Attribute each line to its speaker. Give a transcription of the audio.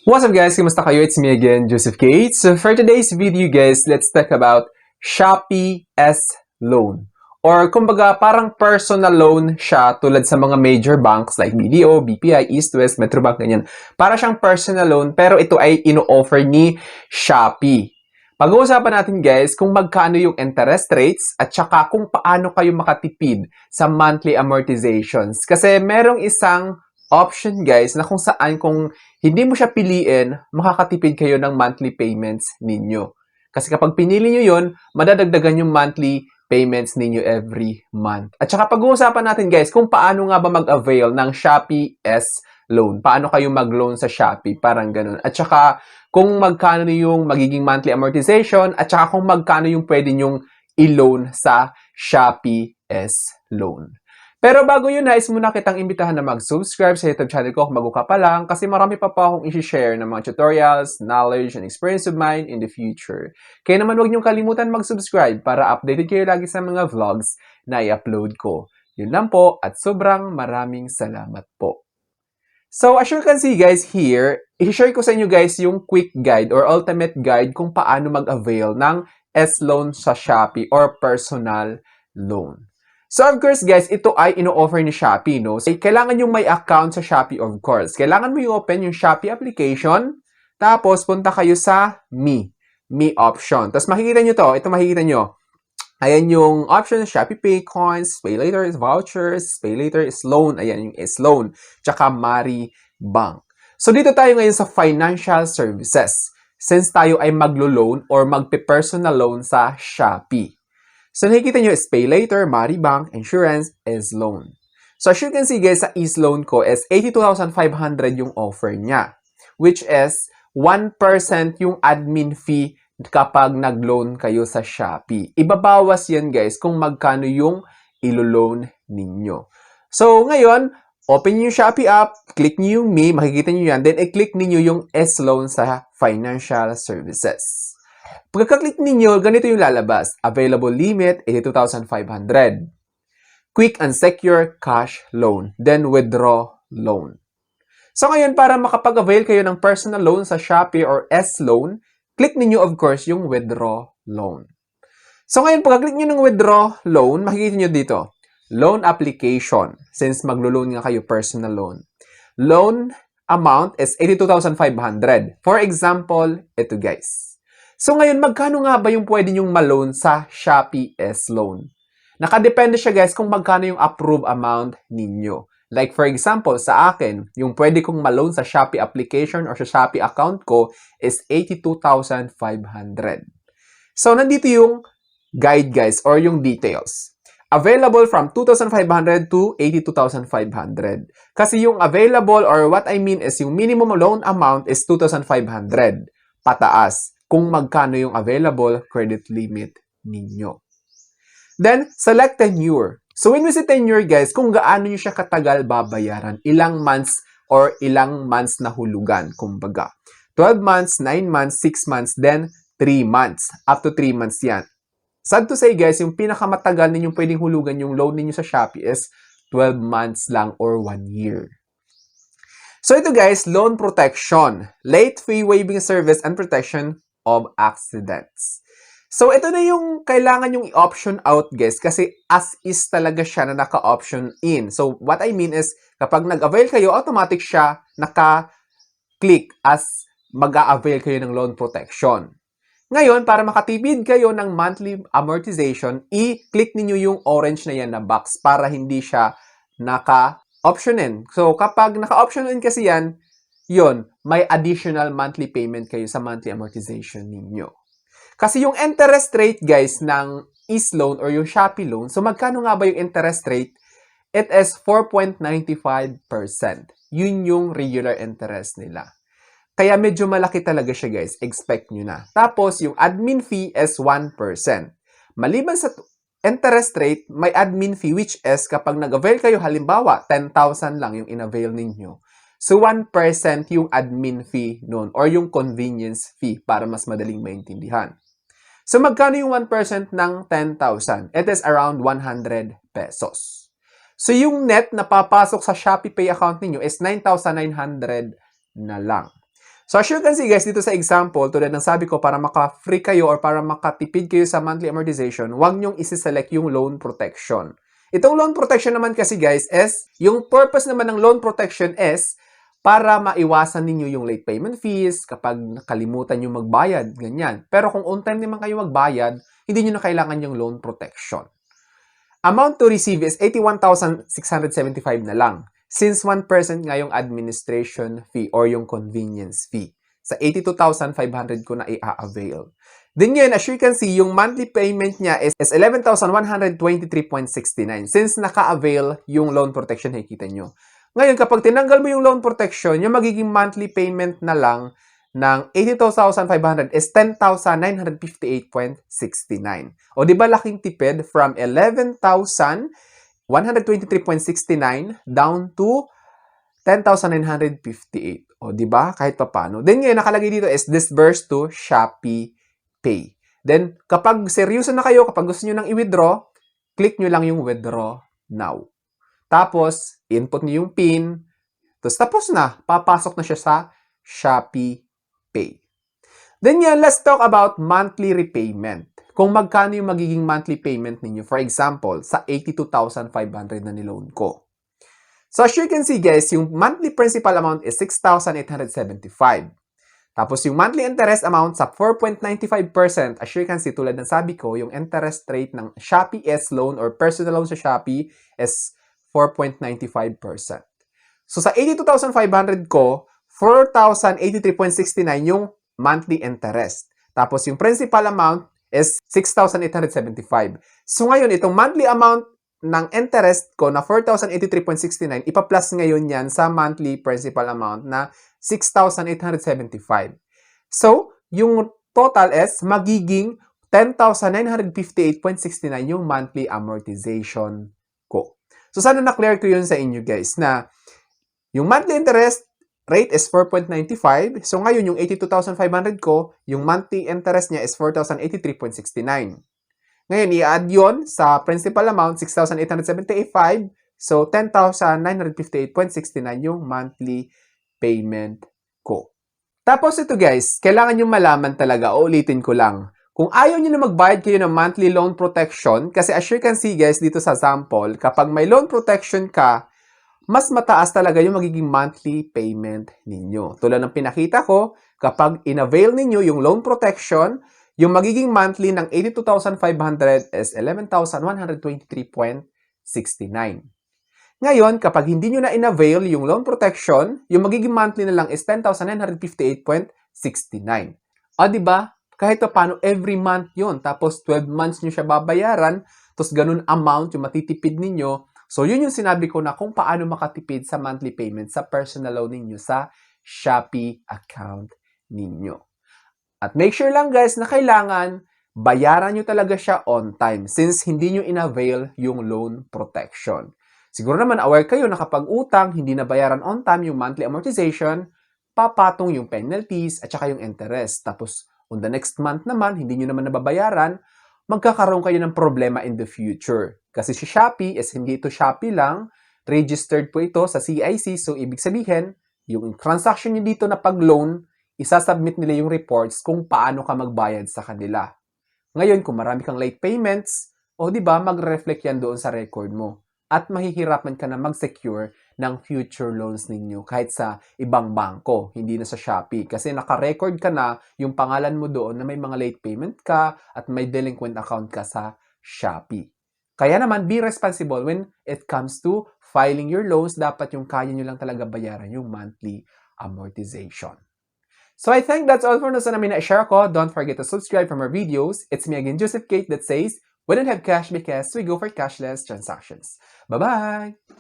Speaker 1: What's up guys? Kamusta kayo? It's me again, Joseph Gates. So for today's video guys, let's talk about Shopee S Loan. Or kumbaga parang personal loan siya tulad sa mga major banks like BDO, BPI, East West, Metrobank, ganyan. Para siyang personal loan pero ito ay ino-offer ni Shopee. Pag-uusapan natin guys kung magkano yung interest rates at saka kung paano kayo makatipid sa monthly amortizations. Kasi merong isang option guys na kung saan kung hindi mo siya piliin, makakatipid kayo ng monthly payments ninyo. Kasi kapag pinili nyo yun, madadagdagan yung monthly payments ninyo every month. At saka pag-uusapan natin guys kung paano nga ba mag-avail ng Shopee S Loan. Paano kayo mag-loan sa Shopee, parang ganun. At saka kung magkano yung magiging monthly amortization at saka kung magkano yung pwede nyong i-loan sa Shopee S Loan. Pero bago yun, nais muna kitang imbitahan na mag-subscribe sa YouTube channel ko kung bago ka pa lang kasi marami pa akong i-share ng mga tutorials, knowledge, and experience of mine in the future. Kaya naman huwag niyong kalimutan mag-subscribe para updated kayo lagi sa mga vlogs na i-upload ko. Yun lang po at sobrang maraming salamat po. So, as you can see guys here, i-share ko sa inyo guys yung quick guide or ultimate guide kung paano mag-avail ng S-Loan sa Shopee or personal loan. So, of course guys, ito ay ino-offer ni Shopee, no? So, kailangan yung may account sa Shopee, of course. Kailangan mo i-open yung Shopee application, tapos punta kayo sa Me option. Tapos makikita nyo to, ito makikita nyo. Ayan yung options, Shopee Pay, Coins, Pay Later is Vouchers, Pay Later is Loan, ayan yung is Loan, tsaka Mari Bank. So dito tayo ngayon sa Financial Services, since tayo ay maglo-loan or magpe-personal loan sa Shopee. So nakikita nyo is Pay Later, Mari Bank, Insurance, is Loan. So as you can see guys, sa is Loan ko is 82,500 yung offer niya, which is 1% yung admin fee kapag nag-loan kayo sa Shopee. Ibabawas yan guys kung magkano yung ilo-loan ninyo. So ngayon, open nyo yung Shopee app, click nyo yung Me, makikita nyo yan, then i-click niyo yung S-Loan sa Financial Services. Pagka-click ninyo, ganito yung lalabas. Available limit, 82,500. Quick and secure cash loan, then withdraw loan. So ngayon, para makapag-avail kayo ng personal loan sa Shopee or S-Loan, click ninyo of course yung withdraw loan. So ngayon, pagka-click nyo ng withdraw loan, makikita nyo dito, loan application, since maglo-loan nga kayo personal loan. Loan amount is 82,500. For example, ito guys. So ngayon, magkano nga ba yung pwede nyong ma-loan sa Shopee S-Loan? Nakadepende siya guys kung magkano yung approved amount ninyo. Like for example, sa akin, yung pwede kong ma-loan sa Shopee application or sa Shopee account ko is 82,500. So, nandito yung guide guys or yung details. Available from 2,500 to 82,500. Kasi yung available or what I mean is yung minimum loan amount is 2,500. Pataas kung magkano yung available credit limit ninyo. Then, select tenure. So, when we say tenure, guys, kung gaano nyo siya katagal babayaran, ilang months or ilang months na hulugan, kumbaga. 12 months, 9 months, 6 months, then 3 months. Up to 3 months yan. Sad to say, guys, yung pinakamatagal ninyong pwedeng hulugan yung loan ninyo sa Shopee is 12 months lang or 1 year. So, ito guys, loan protection, late fee waiving service and protection of accidents. So, ito na yung kailangan yung i-option out, guys, kasi as is talaga siya na naka-option in. So, what I mean is, kapag nag-avail kayo, automatic siya naka-click as mag-a-avail kayo ng loan protection. Ngayon, para makatipid kayo ng monthly amortization, i-click niyo yung orange na yan na box para hindi siya naka-option in. So, kapag naka-option in kasi yan, yun, may additional monthly payment kayo sa monthly amortization ninyo. Kasi yung interest rate, guys, ng is-loan or yung Shopee loan, so magkano nga ba yung interest rate? It is 4.95%. Yun yung regular interest nila. Kaya medyo malaki talaga siya, guys. Expect nyo na. Tapos, yung admin fee is 1%. Maliban sa interest rate, may admin fee which is kapag nag-avail kayo, halimbawa, 10,000 lang yung in-avail ninyo. So, 1% yung admin fee nun or yung convenience fee para mas madaling maintindihan. So, magkano yung 1% ng 10,000? It is around 100 pesos. So, yung net na papasok sa Shopee Pay account ninyo is 9,900 na lang. So as you can see guys, dito sa example, tulad ng sabi ko, para maka-free kayo or para makatipid kayo sa monthly amortization, huwag nyong isi-select yung loan protection. Itong loan protection naman kasi guys is, yung purpose naman ng loan protection is para maiwasan ninyo yung late payment fees kapag nakalimutan nyo magbayad, ganyan. Pero kung on time naman kayo magbayad, hindi nyo na kailangan yung loan protection. Amount to receive is 81,675 na lang. Since 1% nga yung administration fee or yung convenience fee. Sa 82,500 ko na i-avail. Then yun, as you can see, yung monthly payment niya is 11,123.69 since naka-avail yung loan protection, nakikita nyo. Ngayon, kapag tinanggal mo yung loan protection, yung magiging monthly payment na lang ng 82,500 is 10,958.69. O di ba laking tipid from 11,123.69 down to 10,958. O, di ba? Kahit paano. Then ngayon, nakalagay dito is disbursed to Shopee Pay. Then, kapag seryoso na kayo, kapag gusto nyo nang i-withdraw, click nyo lang yung withdraw now. Tapos, input nyo yung PIN. Tapos na. Papasok na siya sa Shopee Pay. Then yan, let's talk about monthly repayment. Kung magkano yung magiging monthly payment ninyo. For example, sa 82,500 na niloan ko. So as you can see guys, yung monthly principal amount is 6,875. Tapos yung monthly interest amount sa 4.95%. As you can see, tulad ng sabi ko, yung interest rate ng Shopee S loan or personal loan sa Shopee is 4.95%. So sa 82,500 ko, 4,083.69 yung monthly interest. Tapos yung principal amount is 6,875. So ngayon, itong monthly amount ng interest ko na 4,083.69, ipa-plus ngayon yan sa monthly principal amount na 6,875. So, yung total is magiging 10,958.69 yung monthly amortization ko. So, sana na-clear ko yun sa inyo guys na yung monthly interest rate is 4.95. So, ngayon yung 82,500 ko, yung monthly interest niya is 4,083.69. Ngayon, i-add yun sa principal amount, 6,875. So, 10,958.69 yung monthly payment ko. Tapos ito guys, kailangan nyo malaman talaga, ulitin ko lang. Kung ayaw nyo na magbayad kayo ng monthly loan protection, kasi as you can see guys, dito sa sample, kapag may loan protection ka, mas mataas talaga yung magiging monthly payment ninyo. Tulad ng pinakita ko, kapag in-avail ninyo yung loan protection, yung magiging monthly ng 82,500 is 11,123.69. Ngayon, kapag hindi nyo na in-avail yung loan protection, yung magiging monthly na lang is 10,958.69. O, diba? Kahit pa paano, every month yun. Tapos, 12 months nyo siya babayaran. Tapos, ganun amount yung matitipid ninyo. So, yun yung sinabi ko na kung paano makatipid sa monthly payment sa personal loan ninyo sa Shopee account ninyo. At make sure lang guys na kailangan bayaran nyo talaga siya on time since hindi nyo in-avail yung loan protection. Siguro naman aware kayo na kapag utang, hindi na bayaran on time yung monthly amortization, papatong yung penalties at saka yung interest. Tapos on the next month naman, hindi nyo naman nababayaran, magkakaroon kayo ng problema in the future. Kasi si Shopee is hindi ito Shopee lang, registered po ito sa CIC. So ibig sabihin, yung transaction nyo dito na pag-loan, isasubmit nila yung reports kung paano ka magbayad sa kanila. Ngayon, kung marami kang late payments, o di ba mag-reflect yan doon sa record mo. At mahihirapan ka na mag-secure ng future loans ninyo kahit sa ibang bangko, hindi na sa Shopee. Kasi naka-record ka na yung pangalan mo doon na may mga late payment ka at may delinquent account ka sa Shopee. Kaya naman, be responsible when it comes to filing your loans. Dapat yung kaya nyo lang talaga bayaran yung monthly amortization. So I think that's all for now sa namin na-share ko. Don't forget to subscribe for more videos. It's me again, Joseph Kate, that says, we don't have cash because we go for cashless transactions. Bye-bye!